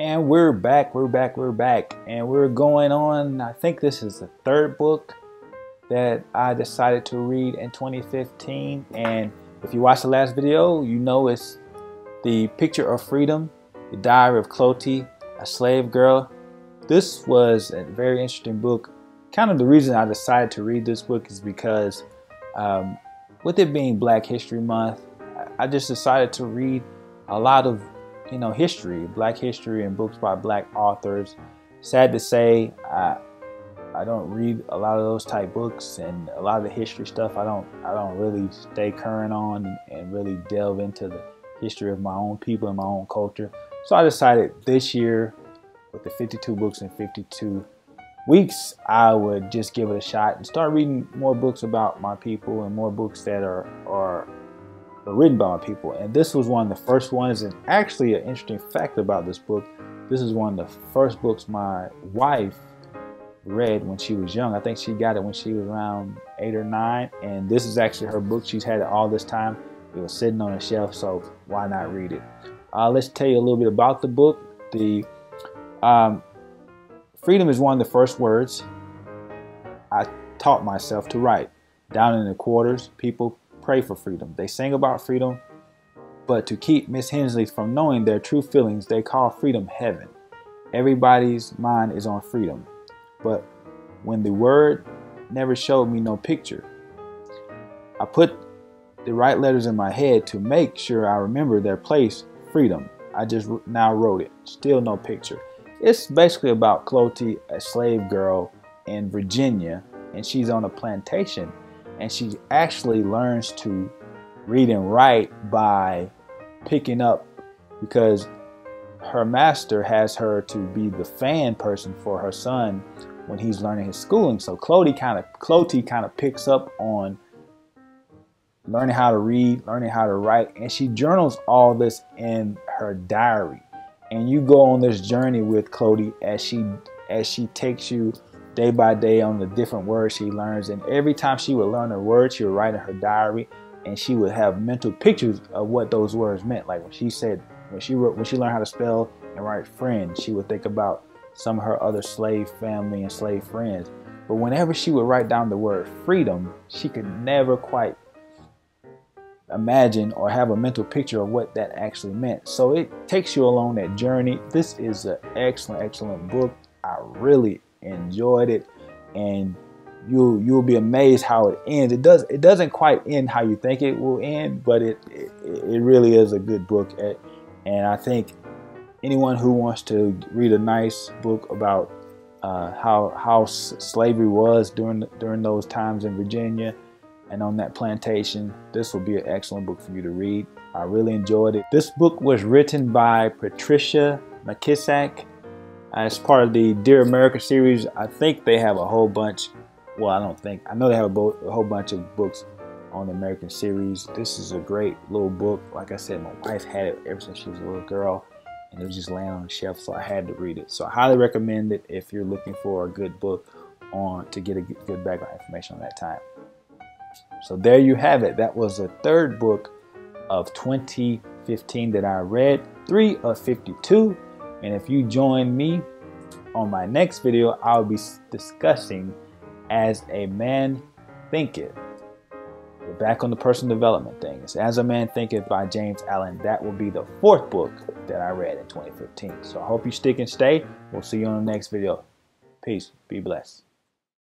And we're back, and we're going on. I think this is the third book that I decided to read in 2015. And if you watched the last video, you know it's The Picture of Freedom, The Diary of Clotee, a Slave Girl. This was a very interesting book. Kind of the reason I decided to read this book is because with it being Black History Month, I just decided to read a lot of history, Black history, and books by Black authors. Sad to say, I don't read a lot of those type books, and a lot of the history stuff I don't really stay current on and really delve into the history of my own people and my own culture. So I decided this year, with the 52 books in 52 weeks, I would just give it a shot and start reading more books about my people and more books that are written by my people. And this was one of the first ones. And actually, an interesting fact about this book, this is one of the first books my wife read when she was young. I think she got it when she was around 8 or 9, and this is actually her book. She's had it all this time. It was sitting on a shelf, so why not read it? Let's tell you a little bit about the book. The freedom is one of the first words I taught myself to write. Down in the quarters, people pray for freedom. They sing about freedom, but to keep Miss Hensley from knowing their true feelings, they call freedom heaven. Everybody's mind is on freedom, but when the word never showed me no picture, I put the right letters in my head to make sure I remember their place, freedom. I just now wrote it, still no picture. It's basically about Clotee, a slave girl in Virginia, and she's on a plantation. And she actually learns to read and write by picking up, because her master has her to be the fan person for her son when he's learning his schooling. So Clotee kind of picks up on learning how to read, learning how to write, and she journals all this in her diary. And you go on this journey with Clotee as she takes you day by day on the different words she learns. And every time she would learn a word, she would write in her diary, and she would have mental pictures of what those words meant. Like when she learned how to spell and write friend, she would think about some of her other slave family and slave friends. But whenever she would write down the word freedom, she could never quite imagine or have a mental picture of what that actually meant. So it takes you along that journey. This is an excellent book. I really enjoyed it, and you'll be amazed how it ends. It doesn't quite end how you think it will end, but it really is a good book. And I think anyone who wants to read a nice book about how slavery was during those times in Virginia and on that plantation, this will be an excellent book for you to read. I really enjoyed it. This book was written by Patricia McKissack as part of the Dear America series. I think they have a whole bunch. Well, I know they have a whole bunch of books on the American series. This is a great little book. Like I said, my wife had it ever since she was a little girl, and it was just laying on the shelf, so I had to read it. So I highly recommend it if you're looking for a good book to get a good background information on that time. So there you have it. That was the third book of 2015 that I read, 3 of 52. And if you join me on my next video, I'll be discussing As a Man Thinketh. We're back on the personal development things. As a Man Thinketh by James Allen. That will be the fourth book that I read in 2015. So I hope you stick and stay. We'll see you on the next video. Peace. Be blessed.